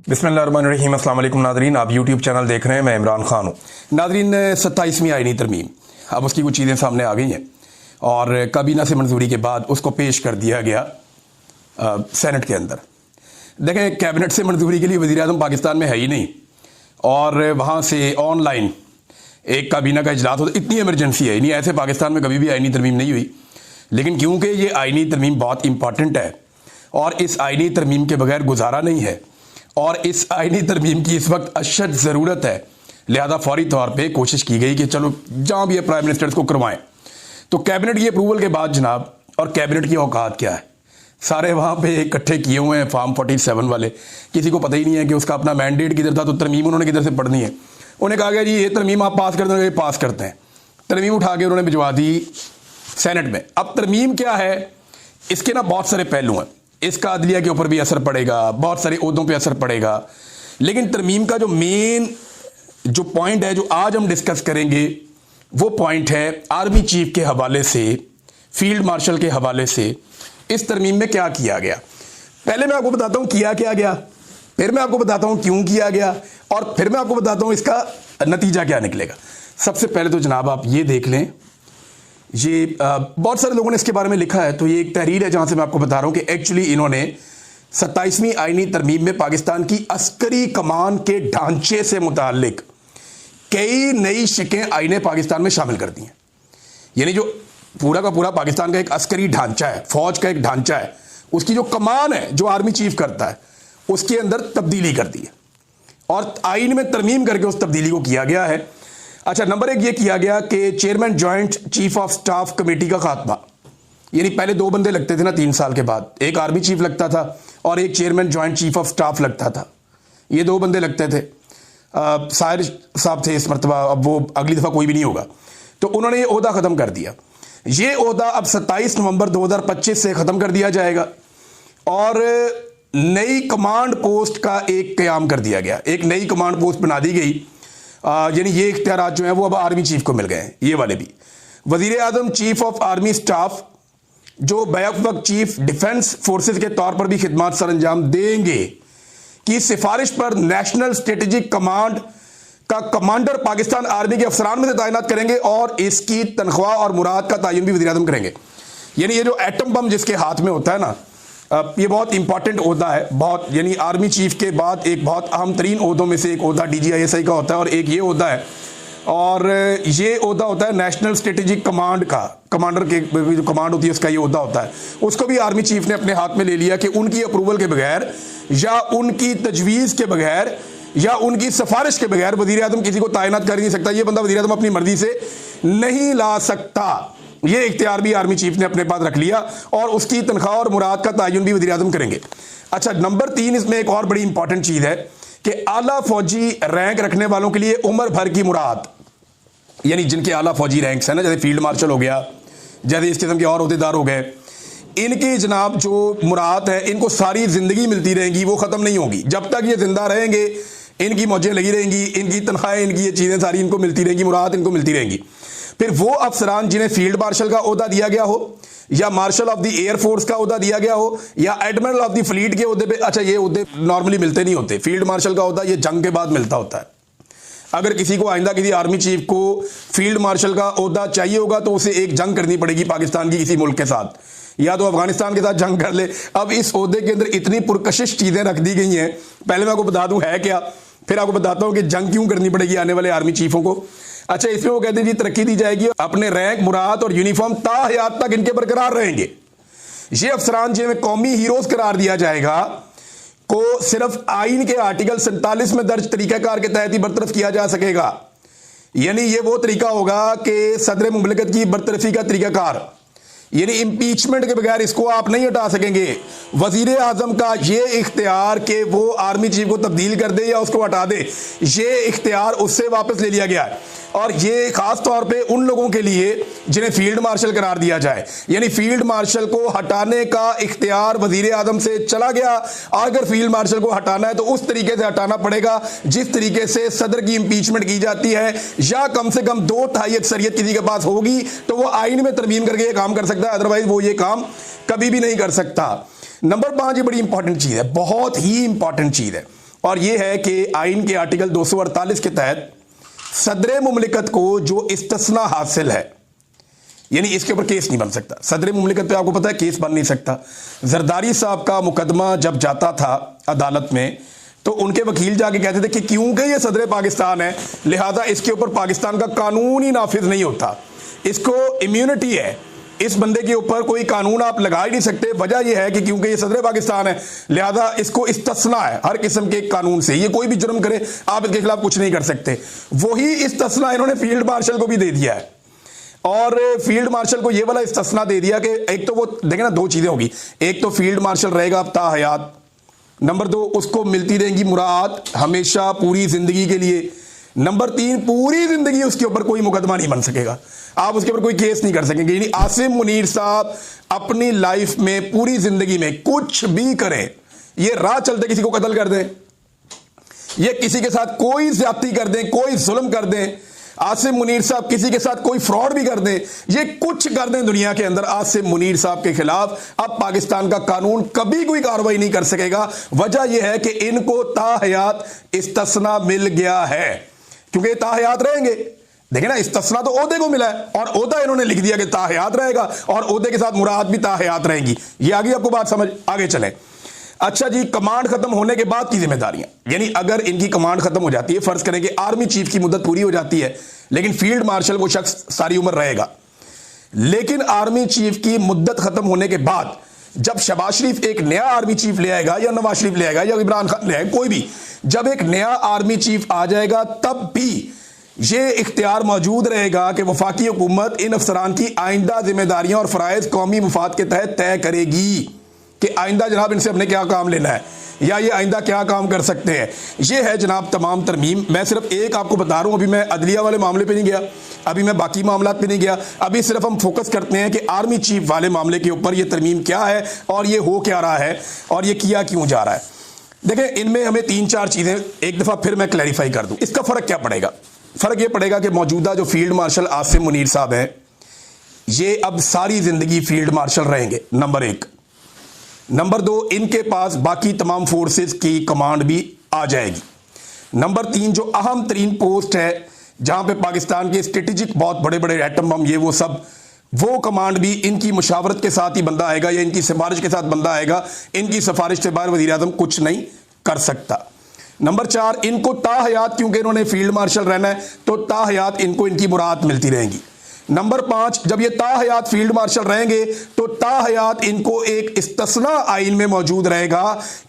बिस्मिल्लाहिर्रहमानिर्रहीम। अस्सलाम वालेकुम नादरीन, आप यूट्यूब चैनल देख रहे हैं, मैं इमरान खान हूँ। नादरीन, 27वीं आईनी तरमीम अब उसकी कुछ चीज़ें सामने आ गई हैं और काबीना से मंजूरी के बाद उसको पेश कर दिया गया सेनेट के अंदर। देखें, कैबिनेट से मंजूरी के लिए वज़ीर आज़म पाकिस्तान में है ही नहीं और वहाँ से ऑनलाइन एक काबीना का इजलास होता, इतनी इमरजेंसी है नहीं, ऐसे पाकिस्तान में कभी भी आईनी तरमीम नहीं हुई। लेकिन क्योंकि ये आईनी तरमीम बहुत इंपॉर्टेंट है और इस आईनी तरमीम के बगैर गुजारा नहीं है और इस आईनी तरमीम की इस वक्त अशद ज़रूरत है, लिहाजा फौरी तौर पे कोशिश की गई कि चलो जहाँ भी है प्राइम मिनिस्टर को करवाएं। तो कैबिनेट की अप्रूवल के बाद जनाब, और कैबिनेट की औकात क्या है, सारे वहाँ पे इकट्ठे किए हुए हैं फॉर्म 47 वाले। किसी को पता ही नहीं है कि उसका अपना मैंडेट किधर था, तो तरमीम उन्होंने किधर से पढ़नी है। उन्हें कहा गया जी ये तरमीम आप पास कर देंगे, पास करते हैं। तरमीम उठा के उन्होंने भिजवा दी सेनेट में। अब तरमीम क्या है, इसके ना बहुत सारे पहलू हैं। इसका अदलिया के ऊपर भी असर पड़ेगा, बहुत सारे ओहदों पे असर पड़ेगा। लेकिन तरमीम का जो मेन जो पॉइंट है, जो आज हम डिस्कस करेंगे, वो पॉइंट है आर्मी चीफ के हवाले से, फील्ड मार्शल के हवाले से इस तरमीम में क्या किया गया। पहले मैं आपको बताता हूं किया क्या गया, फिर मैं आपको बताता हूं क्यों किया गया, और फिर मैं आपको बताता हूं इसका नतीजा क्या निकलेगा। सबसे पहले तो जनाब आप ये देख लें, ये बहुत सारे लोगों ने इसके बारे में लिखा है, तो ये एक तहरीर है जहां से मैं आपको बता रहा हूं कि एक्चुअली इन्होंने 27वीं आईनी तरमीम में पाकिस्तान की अस्करी कमान के ढांचे से मुताल्लिक कई नई शिकें आईने पाकिस्तान में शामिल कर दी हैं। यानी जो पूरा का पूरा पाकिस्तान का एक अस्करी ढांचा है, फौज का एक ढांचा है, उसकी जो कमान है, जो आर्मी चीफ करता है, उसके अंदर तब्दीली कर दी है और आईन में तरमीम करके उस तब्दीली को किया गया है। अच्छा, नंबर एक ये किया गया कि chairman joint chief of staff committee का खात्मा, यानी पहले दो बंदे लगते थे ना 3 साल के बाद, एक आर्मी चीफ लगता था और एक chairman joint chief of staff लगता था। ये दो बंदे लगते थे, साहिर साहब थे इस मरतबा, अब वो अगली दफ़ा कोई भी नहीं होगा। तो उन्होंने ये ओहदा ख़त्म कर दिया। ये ओहदा अब 27 नवंबर 2025 से ख़त्म कर दिया जाएगा और नई कमांड पोस्ट का एक क़याम कर दिया गया, एक नई कमांड पोस्ट बना दी गई। यानी ये इख्तियारात जो हैं वो अब आर्मी चीफ को मिल गए हैं, ये वाले भी। वज़ीर आज़म चीफ ऑफ आर्मी स्टाफ, जो बैक वक्त चीफ डिफेंस फोर्सेस के तौर पर भी खिदमात सर अंजाम देंगे, की सिफारिश पर नेशनल स्ट्रेटेजिक कमांड का कमांडर पाकिस्तान आर्मी के अफसरान में से तैनात करेंगे और इसकी तनख्वाह और मुराद का तयन भी वज़ीर आज़म करेंगे। यानी ये जो एटम बम जिसके हाथ में होता है ना, ये बहुत इंपॉर्टेंट ओहदा है, बहुत, यानी आर्मी चीफ के बाद एक बहुत अहम तरीन ओहदों में से एक ओहदा DGISI का होता है और एक ये ओहदा है, और ये ओहदा होता है नेशनल स्ट्रेटेजिक कमांड का, कमांडर के जो कमांड होती है उसका ये ओहदा होता है। उसको भी आर्मी चीफ ने अपने हाथ में ले लिया कि उनकी अप्रूवल के बगैर या उनकी तजवीज़ के बगैर या उनकी सिफारिश के बगैर वज़ीर आज़म किसी को तैनात कर नहीं सकता। ये बंदा वज़ीर आज़म अपनी मर्जी से नहीं ला सकता। ये इख्तियार भी आर्मी चीफ ने अपने पास रख लिया और उसकी तनख्वाह और मुराद का तयन भी वज़ीर आज़म करेंगे। अच्छा, नंबर 3 इसमें एक और बड़ी इंपॉर्टेंट चीज़ है कि आला फौजी रैंक रखने वालों के लिए उम्र भर की मुराद, यानी जिनके आला फौजी रैंक्स हैं ना, जैसे फील्ड मार्शल हो गया, जैसे इस किस्म के और अहदेदार हो गए, इनकी जनाब जो मुराद है, इनको सारी ज़िंदगी मिलती रहेंगी, वो ख़त्म नहीं होगी। जब तक ये ज़िंदा रहेंगे इनकी मौजें लगी रहेंगी, इनकी तनख्वाहें, इनकी ये चीज़ें सारी इनको मिलती रहेंगी, मुराद इनको मिलती रहेंगी। फिर वो अफसरान जिन्हें फील्ड मार्शल का ओहदा दिया गया हो या marshal of the air force का ओहदा दिया गया हो या एडमिरल ऑफ द फ्लीट के ओहदे पे, अच्छा ये ओहदे नॉर्मली मिलते नहीं होते, फील्ड मार्शल का ओहदा ये जंग के बाद मिलता होता है। अगर किसी को आइंदा किसी आर्मी चीफ को फील्ड मार्शल का ओहदा चाहिए होगा तो उसे एक जंग करनी पड़ेगी पाकिस्तान की किसी मुल्क के साथ, या तो अफगानिस्तान के साथ जंग कर ले। अब इस ओहदे के अंदर इतनी पुरकशिश चीजें रख दी गई हैं, पहले मैं आपको बता दूं है क्या, फिर आपको बताता हूं कि जंग क्यों करनी पड़ेगी आने वाले आर्मी चीफों को। अच्छा, इसमें वो कहते हैं जी तरक्की दी जाएगी, अपने रैंक, मुराद और यूनिफॉर्म ताहयात तक इनके बरकरार रहेंगे। ये अफसरान जिन्हें कौमी हीरोज करार दिया जाएगा को सिर्फ आइन के आर्टिकल 47 में दर्ज तरीकाकार के तहत ही बरतरफ किया जा सकेगा। यानी ये वो तरीका होगा कि सदर मुमलिकत की बरतरफी का तरीकाकार, यानी इम्पीचमेंट के बगैर इसको आप नहीं हटा सकेंगे। वजीर आजम का ये इख्तियार कि वो आर्मी चीफ को तब्दील कर दे या उसको हटा दे, ये इख्तियार उससे वापस ले लिया गया है और ये खास तौर पे उन लोगों के लिए जिन्हें फील्ड मार्शल करार दिया जाए। यानी फील्ड मार्शल को हटाने का इख्तियार वजीर आजम से चला गया। अगर फील्ड मार्शल को हटाना है तो उस तरीके से हटाना पड़ेगा जिस तरीके से सदर की इंपीचमेंट की जाती है, या कम से कम 2/3 अक्सरियत किसी के पास होगी तो वो आइन में तरमीम करके ये काम कर सकता है, अदरवाइज वो ये काम कभी भी नहीं कर सकता। नंबर 5 ये बड़ी इंपॉर्टेंट चीज है, बहुत ही इंपॉर्टेंट चीज है और यह है कि आइन के आर्टिकल 248 के तहत सदर मुमलिकत को जो इस्तिस्ना हासिल है, यानी इसके ऊपर केस नहीं बन सकता। सदर मुमलिकत पे आपको पता है केस बन नहीं सकता। जरदारी साहब का मुकदमा जब जाता था अदालत में तो उनके वकील जाके कहते थे कि क्योंकि ये सदर पाकिस्तान है लिहाजा इसके ऊपर पाकिस्तान का कानून ही नाफिज नहीं होता, इसको इम्यूनिटी है, इस बंदे के ऊपर कोई कानून आप लगा ही नहीं सकते। वजह यह है कि क्योंकि ये सदर पाकिस्तान है लिहाजा इसको इस्तिस्ना है हर किस्म के कानून से, ये कोई भी जुर्म करे आप इसके खिलाफ कुछ नहीं कर सकते। वही इस्तिस्ना इन्होंने फील्ड मार्शल को भी दे दिया है और फील्ड मार्शल को ये वाला इस्तिस्ना दे दिया कि एक तो वो देखें ना, दो चीजें होगी, एक तो फील्ड मार्शल रहेगा अब ताहयात, नंबर 2 उसको मिलती रहेंगी मुराद हमेशा पूरी जिंदगी के लिए, नंबर 3 पूरी जिंदगी उसके ऊपर कोई मुकदमा नहीं बन सकेगा, आप उसके ऊपर कोई केस नहीं कर सकेंगे। यानी आसिम मुनीर साहब अपनी लाइफ में पूरी जिंदगी में कुछ भी करें, ये राह चलते किसी को कत्ल कर दें, ये किसी के साथ कोई ज्यादती कर दें, कोई जुल्म कर दें, आसिम मुनीर साहब किसी के साथ कोई फ्रॉड भी कर दें, ये कुछ कर दें दुनिया के अंदर, आसिम मुनीर साहब के खिलाफ अब पाकिस्तान का कानून कभी कोई कार्रवाई नहीं कर सकेगा। वजह यह है कि इनको ताहयात इस्तिस्ना मिल गया है, क्योंकि ताहयात रहेंगे। देखिए ना, इस्तिस्ना तो ओहदे को मिला है और ओहदा इन्होंने लिख दिया कि ताहयात रहेगा और ओहदे के साथ मुराद भी ताहयात रहेंगी। ये आगे आपको बात समझ, आगे चले। अच्छा जी, कमांड खत्म होने के बाद की जिम्मेदारियां, यानी अगर इनकी कमांड खत्म हो जाती है, फर्ज करें कि आर्मी चीफ की मुद्दत पूरी हो जाती है लेकिन फील्ड मार्शल वो शख्स सारी उम्र रहेगा, लेकिन आर्मी चीफ की मुद्दत खत्म होने के बाद जब शहबाज शरीफ एक नया आर्मी चीफ ले आएगा या नवाज शरीफ ले आएगा या इमरान खान ले आएगा, कोई भी जब एक नया आर्मी चीफ आ जाएगा तब भी ये इख्तियार मौजूद रहेगा कि वफाकी हुकूमत इन अफसरान की आइंदा जिम्मेदारियां और फराइज कौमी मुफाद के तहत तय करेगी कि आइंदा जनाब इनसे हमने क्या काम लेना है या ये आइंदा क्या काम कर सकते हैं। ये है जनाब तमाम तरमीम। मैं सिर्फ एक आपको बता रहा हूं, अभी मैं अदलिया वाले मामले पे नहीं गया, अभी मैं बाकी मामला पे नहीं गया, अभी सिर्फ हम फोकस करते हैं कि आर्मी चीफ वाले मामले के ऊपर ये तरमीम क्या है और ये हो क्या रहा है और ये किया क्यों जा रहा है। देखें, इनमें हमें 3-4 चीजें एक दफा फिर मैं क्लैरिफाई कर दूं। इसका फर्क क्या पड़ेगा? फर्क ये पड़ेगा कि मौजूदा जो फील्ड मार्शल आसिम मुनीर साहब हैं ये अब सारी जिंदगी फील्ड मार्शल रहेंगे, नंबर 1। नंबर 2, इनके पास बाकी तमाम फोर्सेस की कमांड भी आ जाएगी। नंबर 3, जो अहम तरीन पोस्ट है जहां पे पाकिस्तान के स्ट्रेटेजिक बहुत बड़े बड़े एटम बम ये वो सब, वो कमांड भी इनकी मुशावरत के साथ ही बंदा आएगा या इनकी सिफारिश के साथ बंदा आएगा, इनकी सिफारिश से बाहर वजीर आजम कुछ नहीं कर सकता। नंबर 4, इनको ताहयात, क्योंकि इन्होंने फील्ड मार्शल रहना है तो ताहयात इनको इनकी मुराद मिलती रहेंगी। नंबर 5, जब ये ताहयात फील्ड मार्शल रहेंगे तो ताहयात इनको एक इस्तिस्ना आइन में मौजूद रहेगा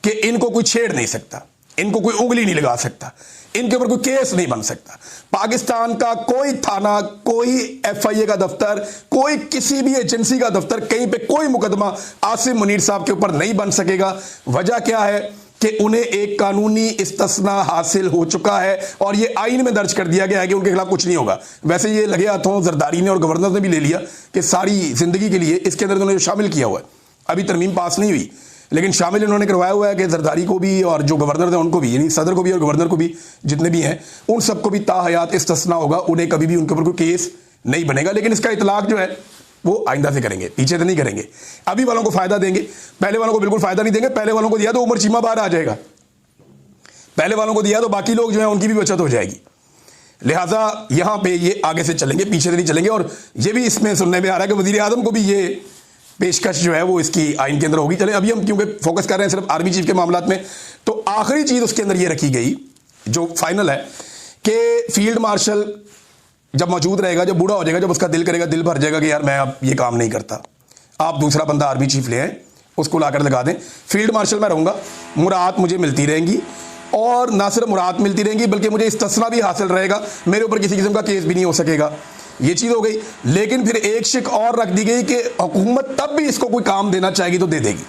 कि इनको कोई छेड़ नहीं सकता, इनको कोई उंगली नहीं लगा सकता, इनके ऊपर कोई केस नहीं बन सकता। पाकिस्तान का कोई थाना, कोई FIA का दफ्तर, कोई किसी भी एजेंसी का दफ्तर, कहीं पे कोई मुकदमा आसिम मुनीर साहब के ऊपर नहीं बन सकेगा। वजह क्या है कि उन्हें एक कानूनी इस्तिस्ना हासिल हो चुका है और ये आइन में दर्ज कर दिया गया है कि उनके खिलाफ कुछ नहीं होगा। वैसे ये लगे हाथों जरदारी ने और गवर्नर ने भी ले लिया कि सारी जिंदगी के लिए इसके अंदर उन्होंने शामिल किया हुआ है। अभी तरमीम पास नहीं हुई लेकिन शामिल इन्होंने करवाया हुआ है कि जरदारी को भी और जो गवर्नर थे उनको भी, यानी सदर को भी और गवर्नर को भी, जितने भी हैं उन सबको भी ताहयात इस्तिस्ना होगा, उन्हें कभी भी उनके ऊपर कोई केस नहीं बनेगा। लेकिन इसका इतलाक जो है वो आइंदा से करेंगे, पीछे से नहीं करेंगे। अभी वालों को फायदा देंगे, पहले वालों को बिल्कुल फायदा नहीं देंगे। पहले वालों को दिया तो उमर चीमा बाहर आ जाएगा, पहले वालों को दिया तो बाकी लोग जो है उनकी भी बचत हो जाएगी। लिहाजा यहां पे ये आगे से चलेंगे, पीछे से नहीं चलेंगे। और ये भी इसमें सुनने में आ रहा है कि वजीर आजम को भी ये पेशकश जो है वो इसकी आइन के अंदर होगी। चले, अभी हम क्योंकि फोकस कर रहे हैं सिर्फ आर्मी चीफ के मामला में, तो आखिरी चीज उसके अंदर ये रखी गई जो फाइनल है कि फील्ड मार्शल जब मौजूद रहेगा, जब बूढ़ा हो जाएगा, जब उसका दिल करेगा, दिल भर जाएगा कि यार मैं अब ये काम नहीं करता, आप दूसरा बंदा आर्मी चीफ ले आए, उसको लाकर लगा दें, फील्ड मार्शल मैं रहूंगा, मुराद मुझे मिलती रहेंगी और ना सिर्फ मुराद मिलती रहेंगी बल्कि मुझे इस्तिस्ना भी हासिल रहेगा, मेरे ऊपर किसी किस्म का केस भी नहीं हो सकेगा। ये चीज हो गई। लेकिन फिर एक शिक और रख दी गई कि हुकूमत तब भी इसको कोई काम देना चाहेगी तो दे देगी,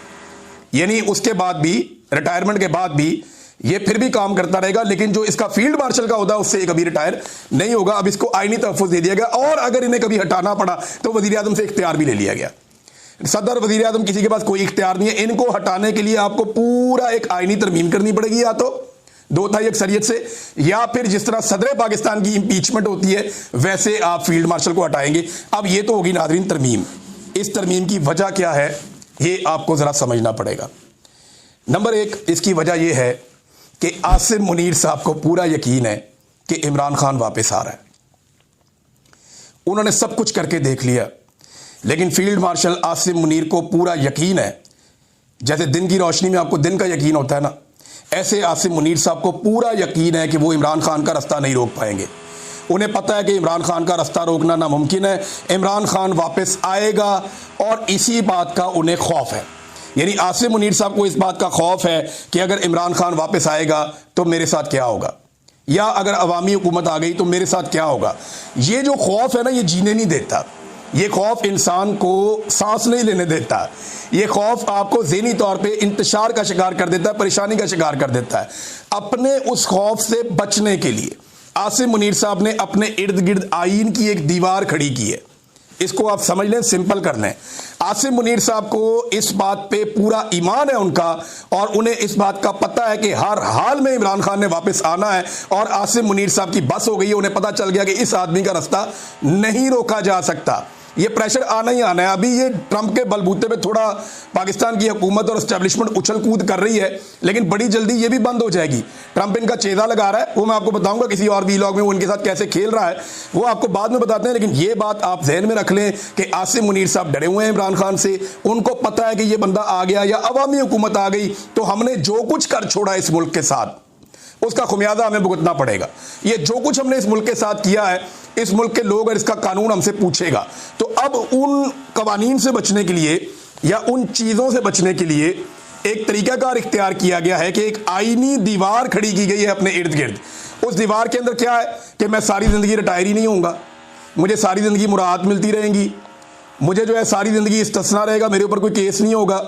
यानी उसके बाद भी, रिटायरमेंट के बाद भी ये फिर भी काम करता रहेगा, लेकिन जो इसका फील्ड मार्शल का होता है उससे कभी रिटायर नहीं होगा। अब इसको आईनी तहफ़्फ़ुज़ दे दिया गया और अगर इन्हें कभी हटाना पड़ा तो वज़ीर आज़म से इख्तियार भी ले लिया गया। सदर, वज़ीर आज़म, किसी के पास कोई इख्तियार नहीं है। इनको हटाने के लिए आपको पूरा एक आईनी तरमीम करनी पड़ेगी, या तो 2/3 अक्सरियत से, या फिर जिस तरह सदर पाकिस्तान की इंपीचमेंट होती है वैसे आप फील्ड मार्शल को हटाएंगे। अब ये तो होगी नाज़रीन तरमीम। इस तरमीम की वजह क्या है ये आपको ज़रा समझना पड़ेगा। नंबर 1, इसकी वजह यह है कि आसिम मुनीर साहब को पूरा यकीन है कि इमरान खान वापस आ रहा है। उन्होंने सब कुछ करके देख लिया, लेकिन फील्ड मार्शल आसिम मुनीर को पूरा यकीन है, जैसे दिन की रोशनी में आपको दिन का यकीन होता है ना, ऐसे आसिम मुनीर साहब को पूरा यकीन है कि वो इमरान खान का रास्ता नहीं रोक पाएंगे। उन्हें पता है कि इमरान खान का रास्ता रोकना नामुमकिन है, इमरान खान वापस आएगा, और इसी बात का उन्हें खौफ है। यानी आसिम मुनीर साहब को इस बात का खौफ है कि अगर इमरान खान वापस आएगा तो मेरे साथ क्या होगा, या अगर अवामी हुकूमत आ गई तो मेरे साथ क्या होगा। ये जो खौफ है ना, ये जीने नहीं देता। ये खौफ इंसान को सांस नहीं लेने देता। ये खौफ आपको ज़हनी तौर पे इंतशार का शिकार कर देता है, परेशानी का शिकार कर देता है। अपने उस खौफ से बचने के लिए आसिम मुनीर साहब ने अपने इर्द गिर्द आईन की एक दीवार खड़ी की है। इसको आप समझ लें, सिंपल कर लें। आसिम मुनीर साहब को इस बात पे पूरा ईमान है उनका, और उन्हें इस बात का पता है कि हर हाल में इमरान खान ने वापस आना है, और आसिम मुनीर साहब की बस हो गई है। उन्हें पता चल गया कि इस आदमी का रास्ता नहीं रोका जा सकता। ये प्रेशर आना ही आना है। अभी ये ट्रंप के बलबूते पे थोड़ा पाकिस्तान की हुकूमत और एस्टेब्लिशमेंट उछल कूद कर रही है, लेकिन बड़ी जल्दी ये भी बंद हो जाएगी। ट्रंप इनका चेजा लगा रहा है, वो मैं आपको बताऊंगा किसी और वीलॉग में, वो उनके साथ कैसे खेल रहा है वो आपको बाद में बताते हैं। लेकिन ये बात आप जहन में रख लें कि आसिम मुनीर साहब डरे हुए हैं इमरान खान से। उनको पता है कि ये बंदा आ गया या अवामी हुकूमत आ गई तो हमने जो कुछ कर छोड़ा इस मुल्क के साथ, उसका खुमियाजा हमें भुगतना पड़ेगा। ये जो कुछ हमने इस मुल्क के साथ किया है, इस मुल्क के लोग और इसका कानून हमसे पूछेगा। तो अब उन कवानीन से बचने के लिए या उन चीज़ों से बचने के लिए एक तरीकाकार इख्तियार किया गया है कि एक आईनी दीवार खड़ी की गई है अपने इर्द गिर्द। उस दीवार के अंदर क्या है कि मैं सारी ज़िंदगी रिटायर ही नहीं होऊंगा, मुझे सारी ज़िंदगी मुराद मिलती रहेंगी, मुझे जो है सारी ज़िंदगी इस्तिस्ना रहेगा, मेरे ऊपर कोई केस नहीं होगा,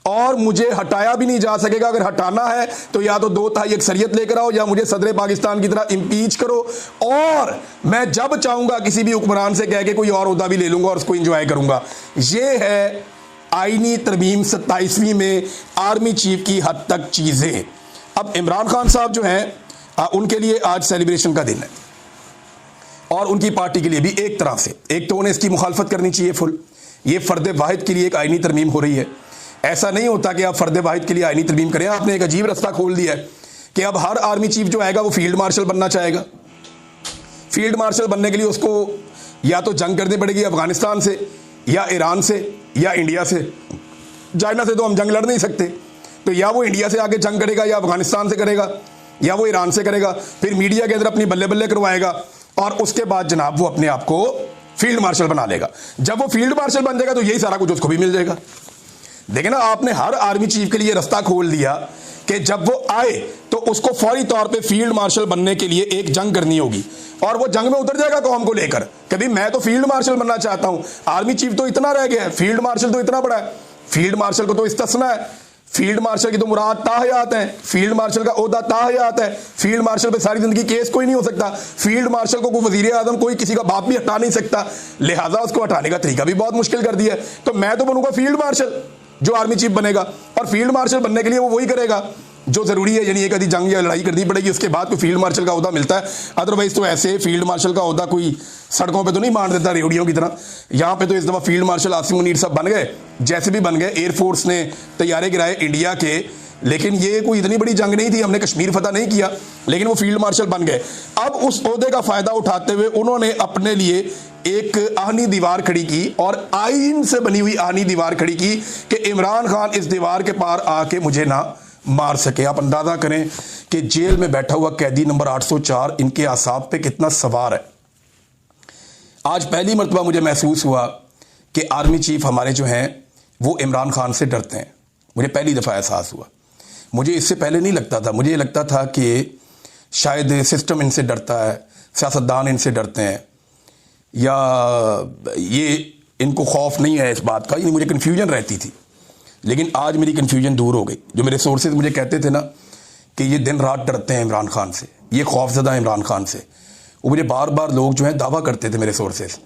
और मुझे हटाया भी नहीं जा सकेगा। अगर हटाना है तो या तो 2/3 अक्सरियत लेकर आओ, या मुझे सदर पाकिस्तान की तरह इम्पीच करो, और मैं जब चाहूंगा किसी भी हुक्मरान से कह के कोई और ओहदा भी ले लूंगा और उसको इंजॉय करूंगा। ये है आईनी तरमीम 27वीं में आर्मी चीफ की हद तक चीजें। अब इमरान खान साहब जो हैं उनके लिए आज सेलिब्रेशन का दिन है, और उनकी पार्टी के लिए भी एक तरह से, एक तो उन्हें इसकी मुखालफत करनी चाहिए फुल। ये फर्द वाहिद के लिए एक आईनी तरमीम हो रही है। ऐसा नहीं होता कि आप फर्द वाहिद के लिए आईनी तरमीम करें। आपने एक अजीब रास्ता खोल दिया है कि अब हर आर्मी चीफ जो आएगा वो फील्ड मार्शल बनना चाहेगा। फील्ड मार्शल बनने के लिए उसको या तो जंग करनी पड़ेगी अफगानिस्तान से, या ईरान से, या इंडिया से। चाइना से तो हम जंग लड़ नहीं सकते, तो या वो इंडिया से आके जंग करेगा, या अफगानिस्तान से करेगा, या वो ईरान से करेगा। फिर मीडिया के अंदर अपनी बल्ले बल्ले करवाएगा, और उसके बाद जनाब वो अपने आप को फील्ड मार्शल बना लेगा। जब वो फील्ड मार्शल बन जाएगा तो यही सारा कुछ उसको भी मिल जाएगा। देखिए ना, आपने हर आर्मी चीफ के लिए रास्ता खोल दिया कि जब वो आए तो उसको फौरी तौर पे फील्ड मार्शल बनने के लिए एक जंग करनी होगी, और वो जंग में उतर जाएगा कौम को लेकर। कभी मैं तो फील्ड मार्शल बनना चाहता हूं, आर्मी चीफ तो इतना रह गया है, फील्ड मार्शल तो इतना बड़ा है। फील्ड मार्शल को तो इस्तिस्ना है, फील्ड मार्शल की तो मुराद ताहयात है, फील्ड मार्शल का ओहदा ताहयात है। फील्ड मार्शल पे सारी जिंदगी केस कोई नहीं हो सकता। फील्ड मार्शल को कोई वजीर आजम, कोई किसी का बाप भी हटा नहीं सकता, लिहाजा उसको हटाने का तरीका भी बहुत मुश्किल कर दिया है। तो मैं तो बनूंगा फील्ड मार्शल जो आर्मी चीफ बनेगा, और फील्ड मार्शल बनने के लिए वो वही करेगा जो जरूरी है। यानी एक आधी जंग या लड़ाई करनी पड़ेगी, उसके बाद कोई फील्ड मार्शल का ओहदा मिलता है। अदरवाइज तो ऐसे फील्ड मार्शल का ओहदा कोई सड़कों पे तो नहीं मार देता रेवड़ियों की तरह। यहाँ पे तो इस दफा फील्ड मार्शल आसिम मुनीर साहब बन गए, जैसे भी बन गए। एयरफोर्स ने तैयारे गिराए इंडिया के, लेकिन ये कोई इतनी बड़ी जंग नहीं थी, हमने कश्मीर फतह नहीं किया, लेकिन वो फील्ड मार्शल बन गए। अब उस ओहदे का फायदा उठाते हुए उन्होंने अपने लिए एक आहनी दीवार खड़ी की, और आईन से बनी हुई आहनी दीवार खड़ी की कि इमरान खान इस दीवार के पार आके मुझे ना मार सके। आप अंदाजा करें कि जेल में बैठा हुआ कैदी नंबर 804 इनके आसाब पे कितना सवार है। आज पहली मर्तबा मुझे महसूस हुआ कि आर्मी चीफ हमारे जो हैं वो इमरान खान से डरते हैं। मुझे पहली दफ़ा एहसास हुआ। मुझे इससे पहले नहीं लगता था। मुझे लगता था कि शायद सिस्टम इनसे डरता है, सियासतदान इनसे डरते हैं, या ये इनको खौफ नहीं है इस बात का। मुझे कन्फ्यूजन रहती थी, लेकिन आज मेरी कन्फ्यूजन दूर हो गई। जो मेरे सोर्सेज मुझे कहते थे ना कि ये दिन रात डरते हैं इमरान खान से, ये खौफजदा इमरान खान से, वो मुझे बार बार लोग जो हैं दावा करते थे मेरे सोर्सेज,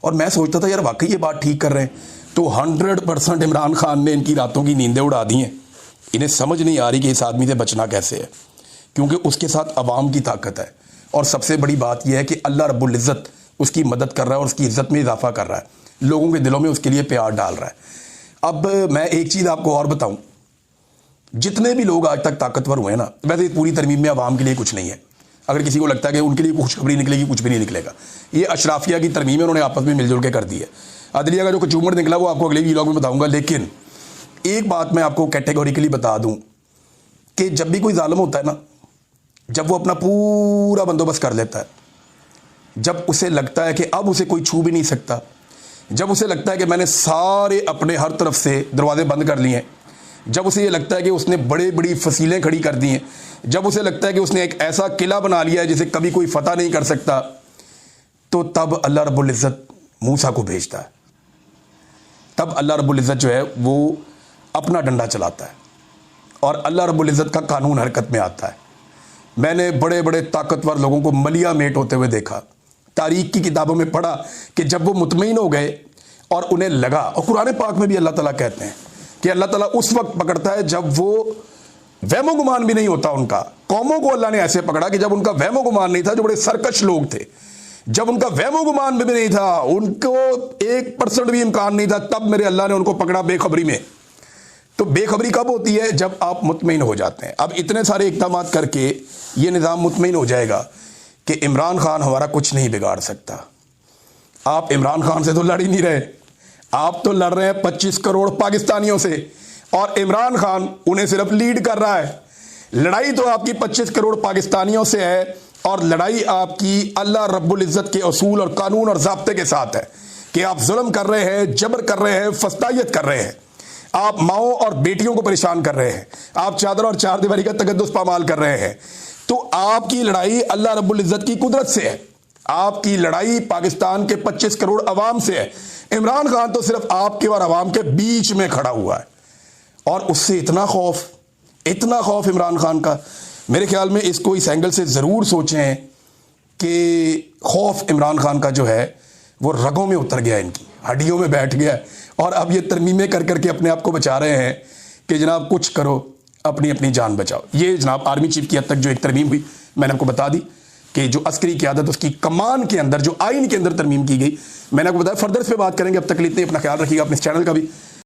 और मैं सोचता था यार वाकई ये बात ठीक कर रहे हैं। तो 100% इमरान खान ने इनकी रातों की नींदें उड़ा दी हैं। इन्हें समझ नहीं आ रही कि इस आदमी से बचना कैसे है, क्योंकि उसके साथ अवाम की ताकत है, और सबसे बड़ी बात यह है कि अल्लाह रब्बुल इज़्ज़त उसकी मदद कर रहा है और उसकी इज़्ज़त में इजाफा कर रहा है, लोगों के दिलों में उसके लिए प्यार डाल रहा है। अब मैं एक चीज़ आपको और बताऊं जितने भी लोग आज तक ताकतवर हुए हैं ना, वैसे पूरी तरमीम में आवाम के लिए कुछ नहीं है। अगर किसी को लगता है कि उनके लिए खुशखबरी निकलेगी, कुछ भी नहीं निकलेगा। ये अशराफिया की तरमीम है, उन्होंने आपस में मिलजुल के कर दी है। अदलिया का जो कचूमर निकला वो आपको अगले व्लॉग में बताऊंगा। लेकिन एक बात मैं आपको कैटेगोरिकली बता दूं कि जब भी कोई जालिम होता है ना, जब वो अपना पूरा बंदोबस्त कर लेता है, जब उसे लगता है कि अब उसे कोई छू भी नहीं सकता, जब उसे लगता है कि मैंने सारे अपने हर तरफ से दरवाजे बंद कर लिए हैं, जब उसे ये लगता है कि उसने बड़ी बड़ी फसीलें खड़ी कर दी हैं, जब उसे लगता है कि उसने एक ऐसा किला बना लिया है जिसे कभी कोई फतह नहीं कर सकता, तो तब अल्लाह रब्बुल इज़्ज़त मूसा को भेजता है। तब अल्लाह रब्बुल इज़्ज़त जो है वो अपना डंडा चलाता है और अल्लाह रब्बुल इज़्ज़त का कानून हरकत में आता है। मैंने बड़े बड़े ताकतवर लोगों को मलिया मेट होते हुए देखा, तारीख की किताबों में पढ़ा कि जब वो मुतमईन हो गए और उन्हें लगा, और कुरान पाक में भी अल्लाह ताला कहते हैं कि अल्लाह ताला उस वक्त पकड़ता है जब वो वहमो गुमान भी नहीं होता उनका। कौमों को अल्लाह ने ऐसे पकड़ा कि जब उनका वहमो गुमान नहीं था, जो बड़े सरकश लोग थे, जब उनका वहमो गुमान भी नहीं था, उनको 1% भी इम्कान नहीं था, तब मेरे अल्लाह ने उनको पकड़ा बेखबरी में। तो बेखबरी कब होती है? जब आप मुतमईन हो जाते हैं। अब इतने सारे इक़दाम करके ये निज़ाम मुतमईन हो जाएगा कि इमरान खान हमारा कुछ नहीं बिगाड़ सकता। आप इमरान खान से तो लड़ ही नहीं रहे, आप तो लड़ रहे हैं 25 करोड़ पाकिस्तानियों से, और इमरान खान उन्हें सिर्फ लीड कर रहा है। लड़ाई तो आपकी 25 करोड़ पाकिस्तानियों से है, और लड़ाई आपकी अल्लाह रब्बुल इज़्ज़त के असूल और कानून और ज़ाब्ते के साथ है कि आप जुल्म कर रहे हैं, जबर कर रहे हैं, फस्तायत कर रहे हैं, आप माओ और बेटियों को परेशान कर रहे हैं, आप चादर और चार दीवारी का तकद्दुस पामाल कर रहे हैं। तो आपकी लड़ाई अल्लाह रब्बुल इज़्ज़त की कुदरत से है, आपकी लड़ाई पाकिस्तान के 25 करोड़ अवाम से है। इमरान खान तो सिर्फ आपके और अवाम के बीच में खड़ा हुआ है, और उससे इतना खौफ इमरान खान का। मेरे ख्याल में इसको इस एंगल से ज़रूर सोचें कि खौफ इमरान खान का जो है वो रगों में उतर गया, इनकी हड्डियों में बैठ गया, और अब ये तरमीमें कर करके अपने आप को बचा रहे हैं कि जनाब कुछ करो, अपनी अपनी जान बचाओ। ये जनाब आर्मी चीफ की हद तक जो एक तरमीम हुई, मैंने आपको बता दी कि जो अस्करी क़यादत उसकी कमान के अंदर, जो आइन के अंदर तरमीम की गई, मैंने आपको बताया। फर्दर इस पर बात करेंगे। अब तक के लिए इतना, अपना ख्याल रखिएगा, अपने चैनल का भी